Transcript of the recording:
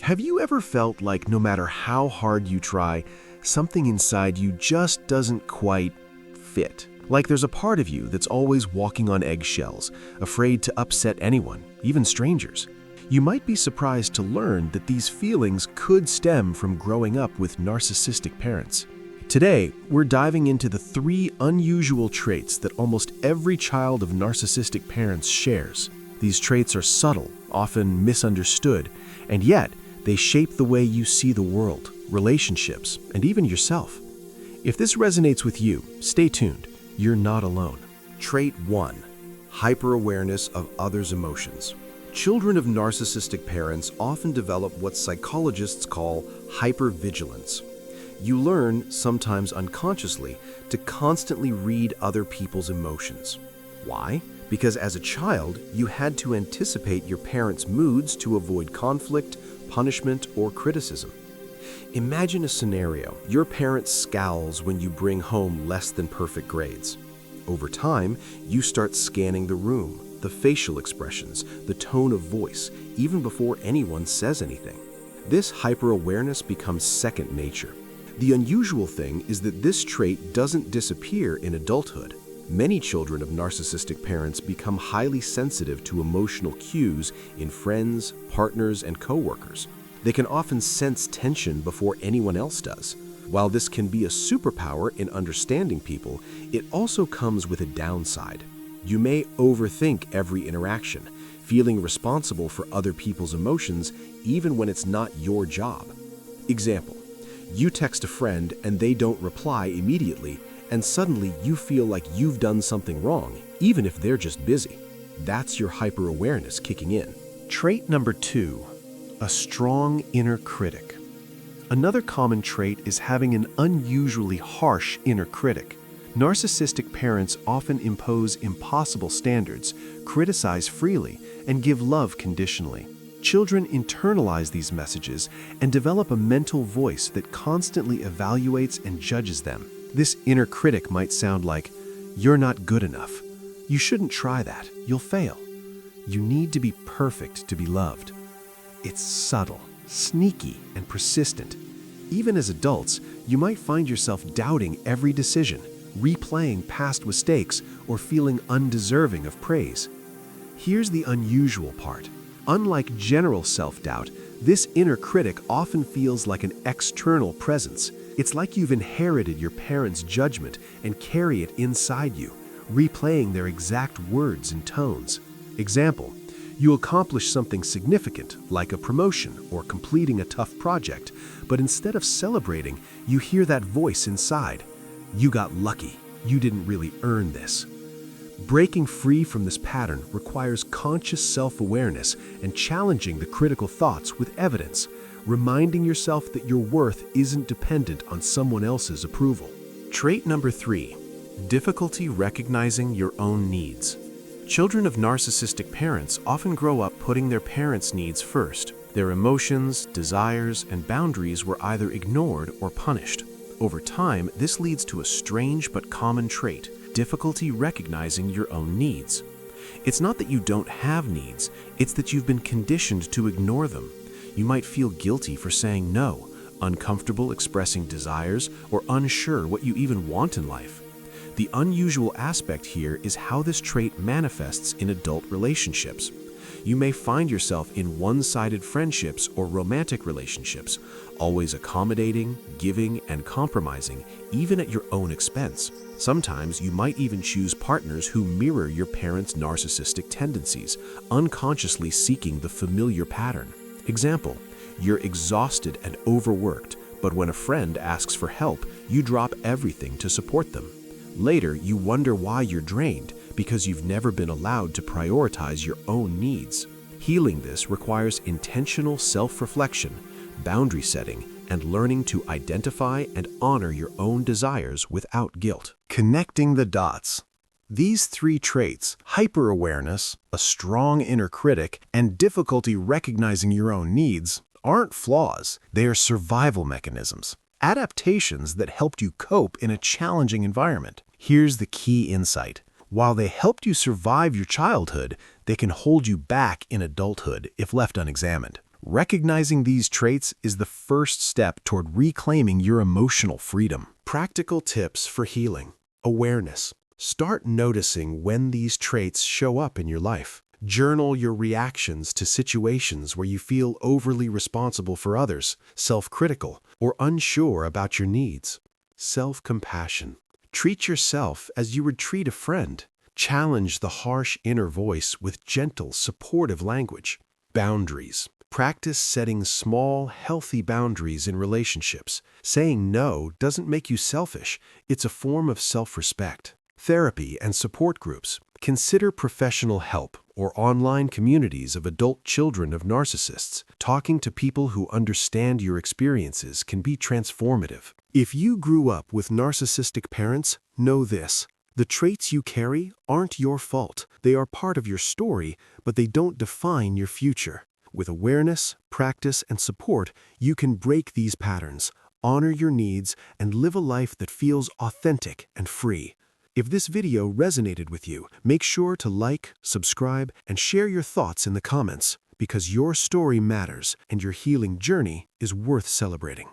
Have you ever felt like no matter how hard you try, something inside you just doesn't quite fit? Like there's a part of you that's always walking on eggshells, afraid to upset anyone, even strangers. You might be surprised to learn that these feelings could stem from growing up with narcissistic parents. Today, we're diving into the 3 unusual traits that almost every child of narcissistic parents shares. These traits are subtle, often misunderstood, and yet they shape the way you see the world, relationships, and even yourself. If this resonates with you, stay tuned. You're not alone. Trait 1. Hyper-awareness of others' emotions. Children of narcissistic parents often develop what psychologists call hypervigilance. You learn, sometimes unconsciously, to constantly read other people's emotions. Why? Because as a child, you had to anticipate your parents' moods to avoid conflict, punishment, or criticism. Imagine a scenario. Your parent scowls when you bring home less than perfect grades. Over time, you start scanning the room, the facial expressions, the tone of voice, even before anyone says anything. This hyper-awareness becomes second nature. The unusual thing is that this trait doesn't disappear in adulthood. Many children of narcissistic parents become highly sensitive to emotional cues in friends, partners, and coworkers. They can often sense tension before anyone else does. While this can be a superpower in understanding people, it also comes with a downside. You may overthink every interaction, feeling responsible for other people's emotions even when it's not your job. Example: you text a friend and they don't reply immediately, and suddenly you feel like you've done something wrong, even if they're just busy. That's your hyper-awareness kicking in. Trait number 2. A strong inner critic. Another common trait is having an unusually harsh inner critic. Narcissistic parents often impose impossible standards, criticize freely, and give love conditionally. Children internalize these messages and develop a mental voice that constantly evaluates and judges them. This inner critic might sound like, "You're not good enough. You shouldn't try that. You'll fail. You need to be perfect to be loved." It's subtle, sneaky, and persistent. Even as adults, you might find yourself doubting every decision, replaying past mistakes, or feeling undeserving of praise. Here's the unusual part. Unlike general self-doubt, this inner critic often feels like an external presence. It's like you've inherited your parents' judgment and carry it inside you, replaying their exact words and tones. Example: you accomplish something significant, like a promotion or completing a tough project, but instead of celebrating, you hear that voice inside. "You got lucky. You didn't really earn this." Breaking free from this pattern requires conscious self-awareness and challenging the critical thoughts with evidence, reminding yourself that your worth isn't dependent on someone else's approval. Trait number 3. Difficulty recognizing your own needs. Children of narcissistic parents often grow up putting their parents' needs first. Their emotions, desires, and boundaries were either ignored or punished. Over time, this leads to a strange but common trait: difficulty recognizing your own needs. It's not that you don't have needs, it's that you've been conditioned to ignore them. You might feel guilty for saying no, uncomfortable expressing desires, or unsure what you even want in life. The unusual aspect here is how this trait manifests in adult relationships. You may find yourself in one-sided friendships or romantic relationships, always accommodating, giving, and compromising, even at your own expense. Sometimes you might even choose partners who mirror your parents' narcissistic tendencies, unconsciously seeking the familiar pattern. Example: you're exhausted and overworked, but when a friend asks for help, you drop everything to support them. Later, you wonder why you're drained, because you've never been allowed to prioritize your own needs. Healing this requires intentional self-reflection, boundary setting, and learning to identify and honor your own desires without guilt. Connecting the dots. These 3 traits, hyper-awareness, a strong inner critic, and difficulty recognizing your own needs, aren't flaws. They are survival mechanisms, adaptations that helped you cope in a challenging environment. Here's the key insight. While they helped you survive your childhood, they can hold you back in adulthood if left unexamined. Recognizing these traits is the first step toward reclaiming your emotional freedom. Practical tips for healing. Awareness. Start noticing when these traits show up in your life. Journal your reactions to situations where you feel overly responsible for others, self-critical, or unsure about your needs. Self-compassion. Treat yourself as you would treat a friend. Challenge the harsh inner voice with gentle, supportive language. Boundaries. Practice setting small, healthy boundaries in relationships. Saying no doesn't make you selfish. It's a form of self-respect. Therapy and support groups. Consider professional help or online communities of adult children of narcissists. Talking to people who understand your experiences can be transformative. If you grew up with narcissistic parents, know this. The traits you carry aren't your fault. They are part of your story, but they don't define your future. With awareness, practice, and support, you can break these patterns, honor your needs, and live a life that feels authentic and free. If this video resonated with you, make sure to like, subscribe, and share your thoughts in the comments, because your story matters and your healing journey is worth celebrating.